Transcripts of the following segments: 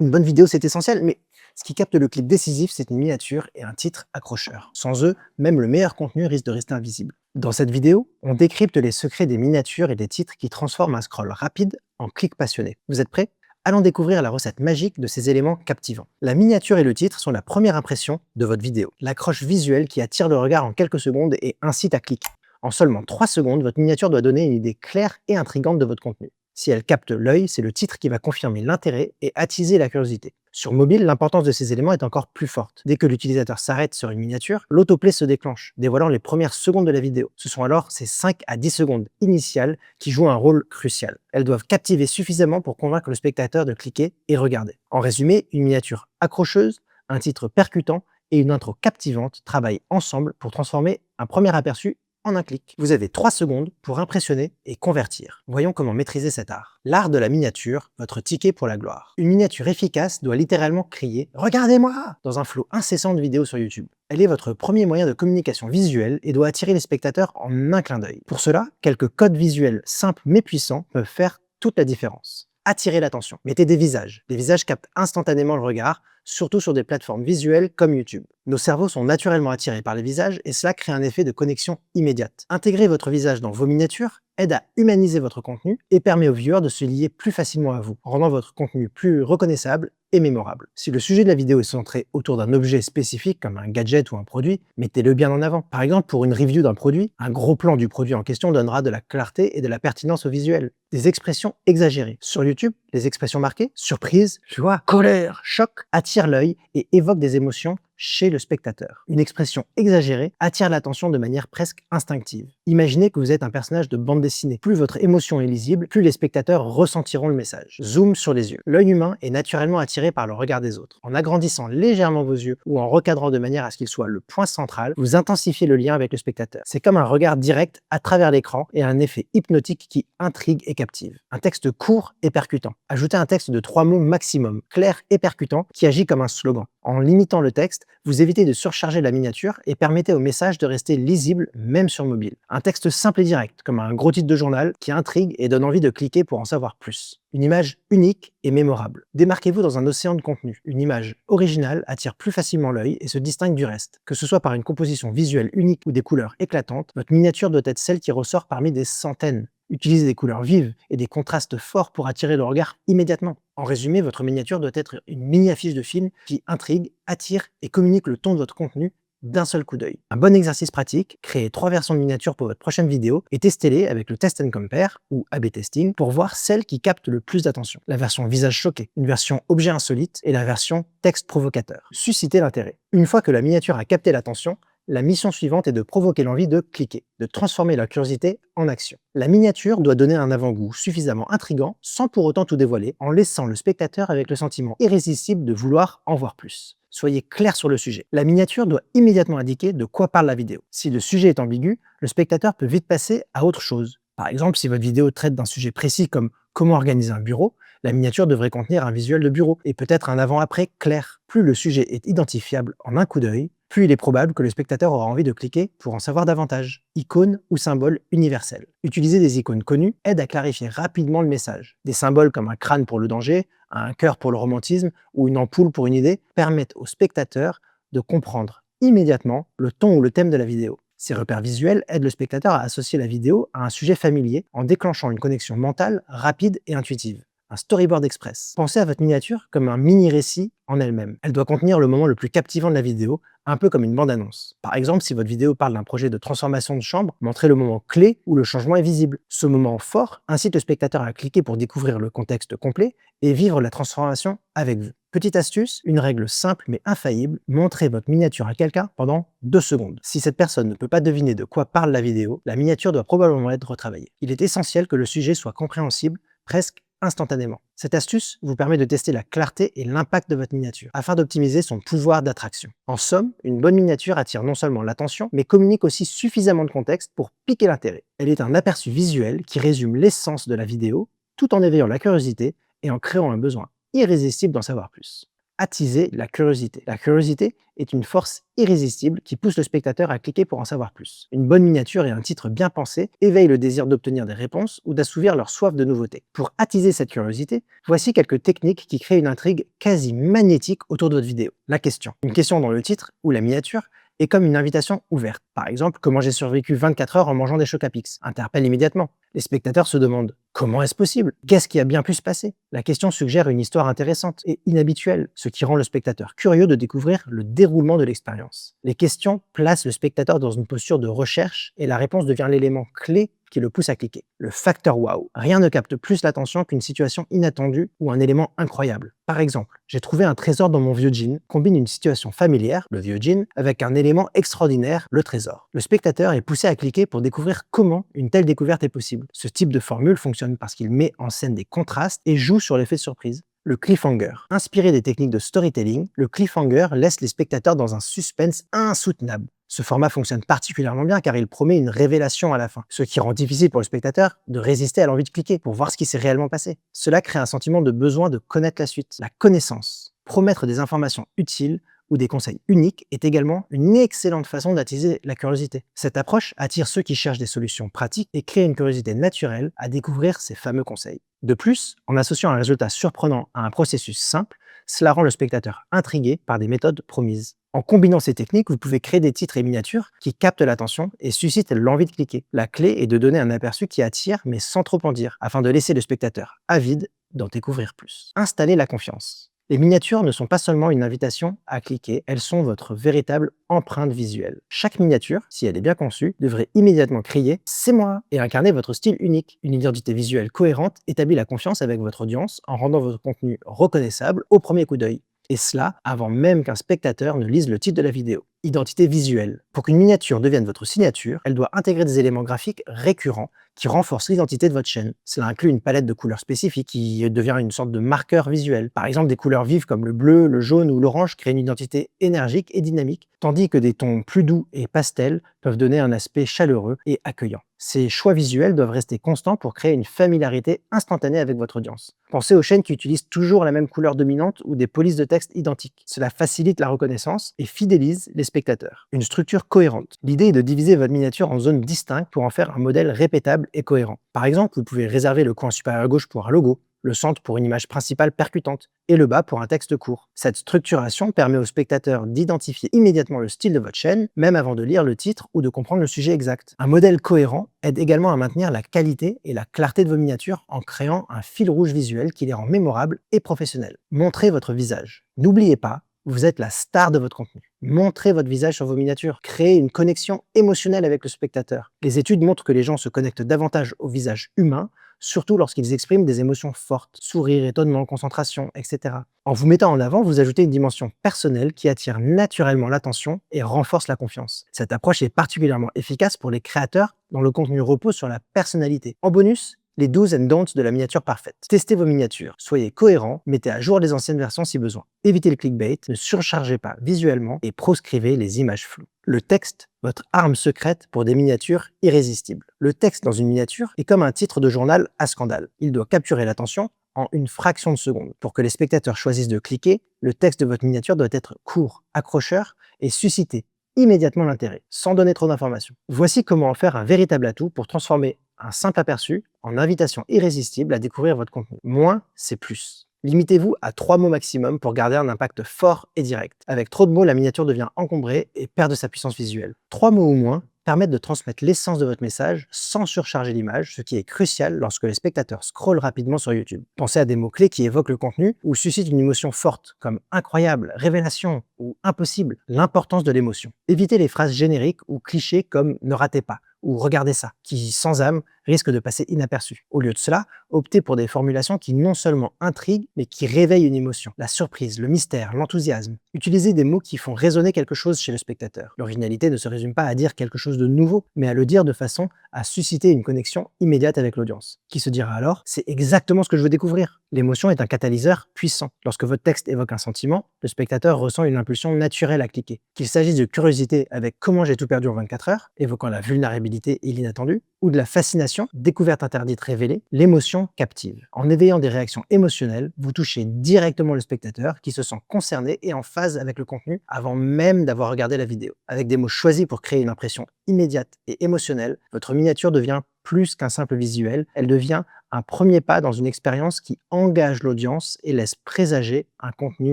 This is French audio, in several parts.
Une bonne vidéo, c'est essentiel, mais ce qui capte le clic décisif, c'est une miniature et un titre accrocheur. Sans eux, même le meilleur contenu risque de rester invisible. Dans cette vidéo, on décrypte les secrets des miniatures et des titres qui transforment un scroll rapide en clic passionné. Vous êtes prêts? Allons découvrir la recette magique de ces éléments captivants. La miniature et le titre sont la première impression de votre vidéo. L'accroche visuelle qui attire le regard en quelques secondes et incite à cliquer. En seulement 3 secondes, votre miniature doit donner une idée claire et intrigante de votre contenu. Si elle capte l'œil, c'est le titre qui va confirmer l'intérêt et attiser la curiosité. Sur mobile, l'importance de ces éléments est encore plus forte. Dès que l'utilisateur s'arrête sur une miniature, l'autoplay se déclenche, dévoilant les premières secondes de la vidéo. Ce sont alors ces 5 à 10 secondes initiales qui jouent un rôle crucial. Elles doivent captiver suffisamment pour convaincre le spectateur de cliquer et regarder. En résumé, une miniature accrocheuse, un titre percutant et une intro captivante travaillent ensemble pour transformer un premier aperçu en un clic. Vous avez 3 secondes pour impressionner et convertir. Voyons comment maîtriser cet art. L'art de la miniature, votre ticket pour la gloire. Une miniature efficace doit littéralement crier « Regardez-moi » dans un flot incessant de vidéos sur YouTube. Elle est votre premier moyen de communication visuelle et doit attirer les spectateurs en un clin d'œil. Pour cela, quelques codes visuels simples mais puissants peuvent faire toute la différence. Attirez l'attention. Mettez des visages. Les visages captent instantanément le regard, surtout sur des plateformes visuelles comme YouTube. Nos cerveaux sont naturellement attirés par les visages et cela crée un effet de connexion immédiate. Intégrer votre visage dans vos miniatures aide à humaniser votre contenu et permet aux viewers de se lier plus facilement à vous, rendant votre contenu plus reconnaissable et mémorable. Si le sujet de la vidéo est centré autour d'un objet spécifique comme un gadget ou un produit, mettez-le bien en avant. Par exemple, pour une review d'un produit, un gros plan du produit en question donnera de la clarté et de la pertinence au visuel. Des expressions exagérées. Sur YouTube, les expressions marquées, surprise, joie, colère, choc, attirent l'œil et évoquent des émotions chez le spectateur. Une expression exagérée attire l'attention de manière presque instinctive. Imaginez que vous êtes un personnage de bande dessinée. Plus votre émotion est lisible, plus les spectateurs ressentiront le message. Zoom sur les yeux. L'œil humain est naturellement attiré par le regard des autres. En agrandissant légèrement vos yeux ou en recadrant de manière à ce qu'il soit le point central, vous intensifiez le lien avec le spectateur. C'est comme un regard direct à travers l'écran et un effet hypnotique qui intrigue et captive. Un texte court et percutant. Ajoutez un texte de 3 mots maximum, clair et percutant, qui agit comme un slogan. En limitant le texte, vous évitez de surcharger la miniature et permettez au message de rester lisible même sur mobile. Un texte simple et direct, comme un gros titre de journal, qui intrigue et donne envie de cliquer pour en savoir plus. Une image unique et mémorable. Démarquez-vous dans un océan de contenu. Une image originale attire plus facilement l'œil et se distingue du reste. Que ce soit par une composition visuelle unique ou des couleurs éclatantes, votre miniature doit être celle qui ressort parmi des centaines. Utilisez des couleurs vives et des contrastes forts pour attirer le regard immédiatement. En résumé, votre miniature doit être une mini-affiche de film qui intrigue, attire et communique le ton de votre contenu d'un seul coup d'œil. Un bon exercice pratique, créez 3 versions de miniatures pour votre prochaine vidéo et testez-les avec le Test and Compare ou A/B testing pour voir celle qui capte le plus d'attention. La version visage choqué, une version objet insolite et la version texte provocateur. Suscitez l'intérêt. Une fois que la miniature a capté l'attention, la mission suivante est de provoquer l'envie de cliquer, de transformer la curiosité en action. La miniature doit donner un avant-goût suffisamment intrigant sans pour autant tout dévoiler, en laissant le spectateur avec le sentiment irrésistible de vouloir en voir plus. Soyez clair sur le sujet. La miniature doit immédiatement indiquer de quoi parle la vidéo. Si le sujet est ambigu, le spectateur peut vite passer à autre chose. Par exemple, si votre vidéo traite d'un sujet précis comme comment organiser un bureau, la miniature devrait contenir un visuel de bureau et peut-être un avant-après clair. Plus le sujet est identifiable en un coup d'œil, plus il est probable que le spectateur aura envie de cliquer pour en savoir davantage. Icônes ou symboles universels. Utiliser des icônes connues aide à clarifier rapidement le message. Des symboles comme un crâne pour le danger, un cœur pour le romantisme ou une ampoule pour une idée permettent au spectateur de comprendre immédiatement le ton ou le thème de la vidéo. Ces repères visuels aident le spectateur à associer la vidéo à un sujet familier en déclenchant une connexion mentale rapide et intuitive. Un storyboard express. Pensez à votre miniature comme un mini-récit en elle-même. Elle doit contenir le moment le plus captivant de la vidéo, un peu comme une bande-annonce. Par exemple, si votre vidéo parle d'un projet de transformation de chambre, montrez le moment clé où le changement est visible. Ce moment fort incite le spectateur à cliquer pour découvrir le contexte complet et vivre la transformation avec vous. Petite astuce, une règle simple mais infaillible, montrez votre miniature à quelqu'un pendant 2 secondes. Si cette personne ne peut pas deviner de quoi parle la vidéo, la miniature doit probablement être retravaillée. Il est essentiel que le sujet soit compréhensible presque instantanément. Cette astuce vous permet de tester la clarté et l'impact de votre miniature, afin d'optimiser son pouvoir d'attraction. En somme, une bonne miniature attire non seulement l'attention, mais communique aussi suffisamment de contexte pour piquer l'intérêt. Elle est un aperçu visuel qui résume l'essence de la vidéo, tout en éveillant la curiosité et en créant un besoin irrésistible d'en savoir plus. attiser la curiosité. La curiosité est une force irrésistible qui pousse le spectateur à cliquer pour en savoir plus. Une bonne miniature et un titre bien pensé éveillent le désir d'obtenir des réponses ou d'assouvir leur soif de nouveautés. Pour attiser cette curiosité, voici quelques techniques qui créent une intrigue quasi magnétique autour de votre vidéo. La question. Une question dans le titre ou la miniature est comme une invitation ouverte. Par exemple, comment j'ai survécu 24 heures en mangeant des Choc-à-Pics interpelle immédiatement. Les spectateurs se demandent comment est-ce possible? Qu'est-ce qui a bien pu se passer? La question suggère une histoire intéressante et inhabituelle, ce qui rend le spectateur curieux de découvrir le déroulement de l'expérience. Les questions placent le spectateur dans une posture de recherche et la réponse devient l'élément clé qui le pousse à cliquer. Le facteur wow. Rien ne capte plus l'attention qu'une situation inattendue ou un élément incroyable. Par exemple, j'ai trouvé un trésor dans mon vieux jean, combine une situation familière, le vieux jean, avec un élément extraordinaire, le trésor. Le spectateur est poussé à cliquer pour découvrir comment une telle découverte est possible. Ce type de formule fonctionne parce qu'il met en scène des contrastes et joue sur l'effet de surprise. Le cliffhanger. Inspiré des techniques de storytelling, le cliffhanger laisse les spectateurs dans un suspense insoutenable. Ce format fonctionne particulièrement bien car il promet une révélation à la fin, ce qui rend difficile pour le spectateur de résister à l'envie de cliquer pour voir ce qui s'est réellement passé. Cela crée un sentiment de besoin de connaître la suite. La connaissance. Promettre des informations utiles ou des conseils uniques est également une excellente façon d'attiser la curiosité. Cette approche attire ceux qui cherchent des solutions pratiques et crée une curiosité naturelle à découvrir ces fameux conseils. De plus, en associant un résultat surprenant à un processus simple, cela rend le spectateur intrigué par des méthodes promises. En combinant ces techniques, vous pouvez créer des titres et miniatures qui captent l'attention et suscitent l'envie de cliquer. La clé est de donner un aperçu qui attire mais sans trop en dire, afin de laisser le spectateur avide d'en découvrir plus. Installer la confiance. Les miniatures ne sont pas seulement une invitation à cliquer, elles sont votre véritable empreinte visuelle. Chaque miniature, si elle est bien conçue, devrait immédiatement crier « c'est moi » et incarner votre style unique. Une identité visuelle cohérente établit la confiance avec votre audience en rendant votre contenu reconnaissable au premier coup d'œil. Et cela avant même qu'un spectateur ne lise le titre de la vidéo. Identité visuelle. Pour qu'une miniature devienne votre signature, elle doit intégrer des éléments graphiques récurrents qui renforcent l'identité de votre chaîne. Cela inclut une palette de couleurs spécifiques qui devient une sorte de marqueur visuel. Par exemple, des couleurs vives comme le bleu, le jaune ou l'orange créent une identité énergique et dynamique, tandis que des tons plus doux et pastels peuvent donner un aspect chaleureux et accueillant. Ces choix visuels doivent rester constants pour créer une familiarité instantanée avec votre audience. Pensez aux chaînes qui utilisent toujours la même couleur dominante ou des polices de texte identiques. Cela facilite la reconnaissance et fidélise les spectateurs. Une structure cohérente. L'idée est de diviser votre miniature en zones distinctes pour en faire un modèle répétable et cohérent. Par exemple, vous pouvez réserver le coin supérieur à gauche pour un logo, le centre pour une image principale percutante et le bas pour un texte court. Cette structuration permet aux spectateurs d'identifier immédiatement le style de votre chaîne, même avant de lire le titre ou de comprendre le sujet exact. Un modèle cohérent aide également à maintenir la qualité et la clarté de vos miniatures en créant un fil rouge visuel qui les rend mémorables et professionnels. Montrez votre visage. N'oubliez pas, vous êtes la star de votre contenu. Montrez votre visage sur vos miniatures. Créez une connexion émotionnelle avec le spectateur. Les études montrent que les gens se connectent davantage au visage humain, surtout lorsqu'ils expriment des émotions fortes, sourire, étonnement, concentration, etc. En vous mettant en avant, vous ajoutez une dimension personnelle qui attire naturellement l'attention et renforce la confiance. Cette approche est particulièrement efficace pour les créateurs dont le contenu repose sur la personnalité. En bonus, les do's and don'ts de la miniature parfaite. Testez vos miniatures, soyez cohérents, mettez à jour les anciennes versions si besoin. Évitez le clickbait, ne surchargez pas visuellement et proscrivez les images floues. Le texte, votre arme secrète pour des miniatures irrésistibles. Le texte dans une miniature est comme un titre de journal à scandale. Il doit capturer l'attention en une fraction de seconde. Pour que les spectateurs choisissent de cliquer, le texte de votre miniature doit être court, accrocheur et susciter immédiatement l'intérêt, sans donner trop d'informations. Voici comment en faire un véritable atout pour transformer un simple aperçu en invitation irrésistible à découvrir votre contenu. Moins, c'est plus. Limitez-vous à 3 mots maximum pour garder un impact fort et direct. Avec trop de mots, la miniature devient encombrée et perd de sa puissance visuelle. 3 mots ou moins permettent de transmettre l'essence de votre message sans surcharger l'image, ce qui est crucial lorsque les spectateurs scrollent rapidement sur YouTube. Pensez à des mots-clés qui évoquent le contenu ou suscitent une émotion forte, comme incroyable, révélation ou impossible, l'importance de l'émotion. Évitez les phrases génériques ou clichés comme ne ratez pas ou regardez ça, qui sans âme risquent de passer inaperçus. Au lieu de cela, optez pour des formulations qui non seulement intriguent, mais qui réveillent une émotion, la surprise, le mystère, l'enthousiasme. Utilisez des mots qui font résonner quelque chose chez le spectateur. L'originalité ne se résume pas à dire quelque chose de nouveau, mais à le dire de façon à susciter une connexion immédiate avec l'audience. Qui se dira alors, c'est exactement ce que je veux découvrir. L'émotion est un catalyseur puissant. Lorsque votre texte évoque un sentiment, le spectateur ressent une impulsion naturelle à cliquer. Qu'il s'agisse de curiosité avec comment j'ai tout perdu en 24 heures, évoquant la vulnérabilité et l'inattendu, ou de la fascination, découverte interdite révélée, l'émotion captive. En éveillant des réactions émotionnelles, vous touchez directement le spectateur qui se sent concerné et en phase avec le contenu avant même d'avoir regardé la vidéo. Avec des mots choisis pour créer une impression immédiate et émotionnelle, votre miniature devient plus qu'un simple visuel, elle devient un premier pas dans une expérience qui engage l'audience et laisse présager un contenu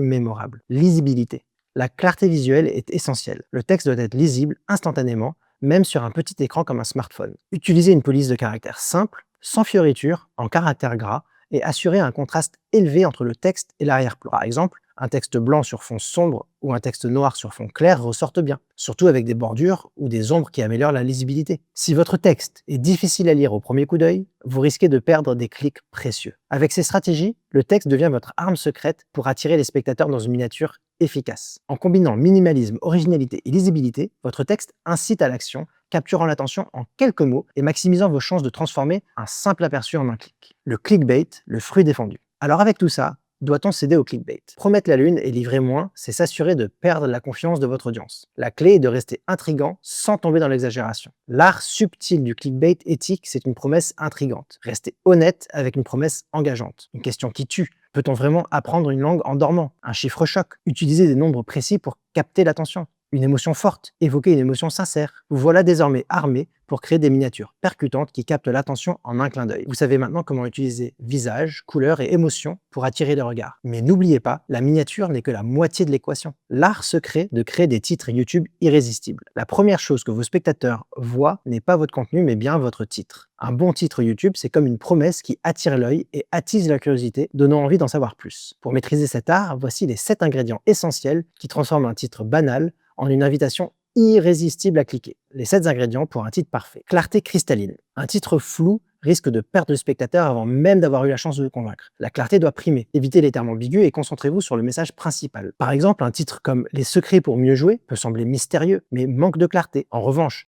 mémorable. Lisibilité. La clarté visuelle est essentielle. Le texte doit être lisible instantanément, même sur un petit écran comme un smartphone. Utilisez une police de caractère simple, sans fioritures, en caractères gras, et assurez un contraste élevé entre le texte et l'arrière-plan. Par exemple, un texte blanc sur fond sombre ou un texte noir sur fond clair ressortent bien, surtout avec des bordures ou des ombres qui améliorent la lisibilité. Si votre texte est difficile à lire au premier coup d'œil, vous risquez de perdre des clics précieux. Avec ces stratégies, le texte devient votre arme secrète pour attirer les spectateurs dans une miniature efficace. En combinant minimalisme, originalité et lisibilité, votre texte incite à l'action, capturant l'attention en quelques mots et maximisant vos chances de transformer un simple aperçu en un clic. Le clickbait, le fruit défendu. Alors avec tout ça, doit-on céder au clickbait? Promettre la lune et livrer moins, c'est s'assurer de perdre la confiance de votre audience. La clé est de rester intriguant sans tomber dans l'exagération. L'art subtil du clickbait éthique, c'est une promesse intrigante. Restez honnête avec une promesse engageante. Une question qui tue. Peut-on vraiment apprendre une langue en dormant? Un chiffre choc. Utiliser des nombres précis pour capter l'attention. Une émotion forte, évoquer une émotion sincère. Vous voilà désormais armé pour créer des miniatures percutantes qui captent l'attention en un clin d'œil. Vous savez maintenant comment utiliser visage, couleur et émotion pour attirer le regard. Mais n'oubliez pas, la miniature n'est que la moitié de l'équation. L'art secret de créer des titres YouTube irrésistibles. La première chose que vos spectateurs voient n'est pas votre contenu mais bien votre titre. Un bon titre YouTube, c'est comme une promesse qui attire l'œil et attise la curiosité, donnant envie d'en savoir plus. Pour maîtriser cet art, voici les 7 ingrédients essentiels qui transforment un titre banal en une invitation irrésistible à cliquer. Les 7 ingrédients pour un titre parfait. Clarté cristalline. Un titre flou risque de perdre le spectateur avant même d'avoir eu la chance de le convaincre. La clarté doit primer. Évitez les termes ambigus et concentrez-vous sur le message principal. Par exemple, un titre comme Les secrets pour mieux jouer peut sembler mystérieux, mais manque de clarté. En revanche,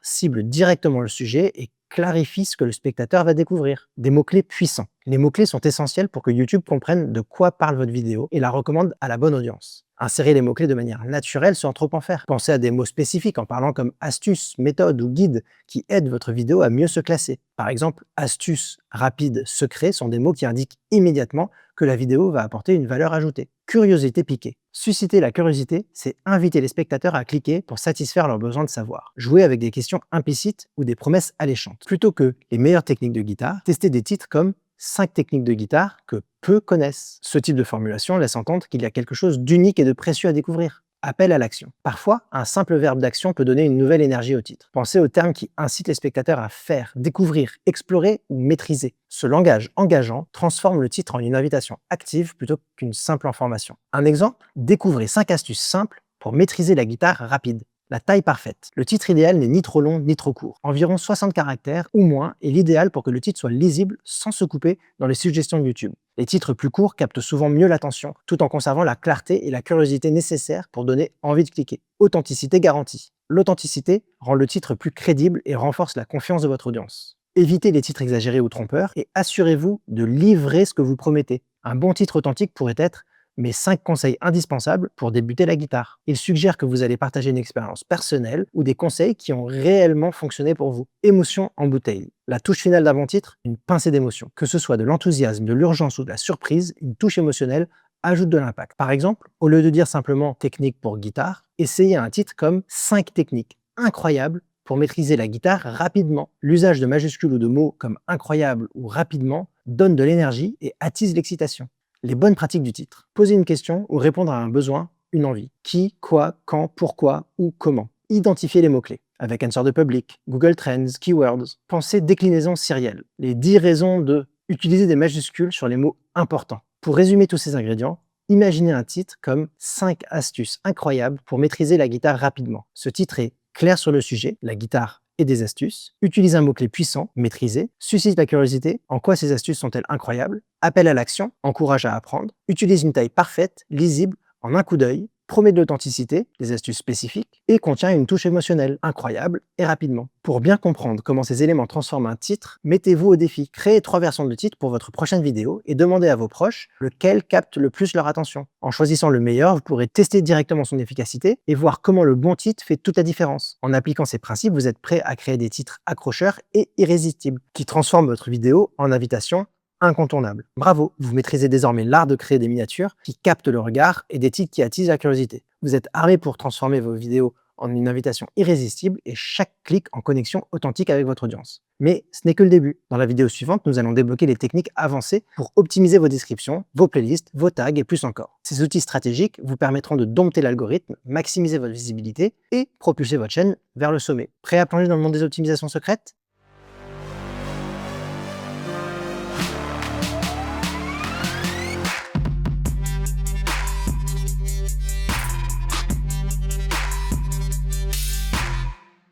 cible directement le sujet et clarifie ce que le spectateur va découvrir. Des mots-clés puissants. Les mots-clés sont essentiels pour que YouTube comprenne de quoi parle votre vidéo et la recommande à la bonne audience. Insérez les mots-clés de manière naturelle sans trop en faire. Pensez à des mots spécifiques en parlant comme astuce, méthode ou guide qui aident votre vidéo à mieux se classer. Par exemple, astuce, rapide, secret sont des mots qui indiquent immédiatement que la vidéo va apporter une valeur ajoutée. Curiosité piquée. Susciter la curiosité, c'est inviter les spectateurs à cliquer pour satisfaire leur besoin de savoir. Jouer avec des questions implicites ou des promesses alléchantes. Plutôt que les meilleures techniques de guitare, testez des titres comme 5 techniques de guitare que peu connaissent. Ce type de formulation laisse entendre qu'il y a quelque chose d'unique et de précieux à découvrir. Appel à l'action. Parfois, un simple verbe d'action peut donner une nouvelle énergie au titre. Pensez aux termes qui incitent les spectateurs à faire, découvrir, explorer ou maîtriser. Ce langage engageant transforme le titre en une invitation active plutôt qu'une simple information. Un exemple, découvrez 5 astuces simples pour maîtriser la guitare rapide. La taille parfaite. Le titre idéal n'est ni trop long ni trop court. Environ 60 caractères ou moins est l'idéal pour que le titre soit lisible sans se couper dans les suggestions de YouTube. Les titres plus courts captent souvent mieux l'attention, tout en conservant la clarté et la curiosité nécessaires pour donner envie de cliquer. Authenticité garantie. L'authenticité rend le titre plus crédible et renforce la confiance de votre audience. Évitez les titres exagérés ou trompeurs et assurez-vous de livrer ce que vous promettez. Un bon titre authentique pourrait être mes 5 conseils indispensables pour débuter la guitare. Il suggère que vous allez partager une expérience personnelle ou des conseils qui ont réellement fonctionné pour vous. Émotion en bouteille. La touche finale d'un bon titre, une pincée d'émotion. Que ce soit de l'enthousiasme, de l'urgence ou de la surprise, une touche émotionnelle ajoute de l'impact. Par exemple, au lieu de dire simplement technique pour guitare, essayez un titre comme 5 techniques incroyables pour maîtriser la guitare rapidement. L'usage de majuscules ou de mots comme incroyable ou rapidement donne de l'énergie et attise l'excitation. Les bonnes pratiques du titre. Poser une question ou répondre à un besoin, une envie. Qui, quoi, quand, pourquoi ou comment. Identifier les mots-clés. Avec Answer the Public, Google Trends, Keywords. Pensez déclinaison sérielle. Les 10 raisons de. Utiliser des majuscules sur les mots importants. Pour résumer tous ces ingrédients, imaginez un titre comme 5 astuces incroyables pour maîtriser la guitare rapidement. Ce titre est clair sur le sujet, la guitare et des astuces, utilise un mot-clé puissant, maîtrisé, suscite la curiosité, en quoi ces astuces sont-elles incroyables, appelle à l'action, encourage à apprendre, utilise une taille parfaite, lisible, en un coup d'œil, promet de l'authenticité, des astuces spécifiques, et contient une touche émotionnelle, incroyable et rapidement. Pour bien comprendre comment ces éléments transforment un titre, mettez-vous au défi. Créez 3 versions de titre pour votre prochaine vidéo et demandez à vos proches lequel capte le plus leur attention. En choisissant le meilleur, vous pourrez tester directement son efficacité et voir comment le bon titre fait toute la différence. En appliquant ces principes, vous êtes prêt à créer des titres accrocheurs et irrésistibles, qui transforment votre vidéo en invitation incontournable. Bravo, vous maîtrisez désormais l'art de créer des miniatures qui captent le regard et des titres qui attisent la curiosité. Vous êtes armé pour transformer vos vidéos en une invitation irrésistible et chaque clic en connexion authentique avec votre audience. Mais ce n'est que le début. Dans la vidéo suivante, nous allons débloquer les techniques avancées pour optimiser vos descriptions, vos playlists, vos tags et plus encore. Ces outils stratégiques vous permettront de dompter l'algorithme, maximiser votre visibilité et propulser votre chaîne vers le sommet. Prêt à plonger dans le monde des optimisations secrètes?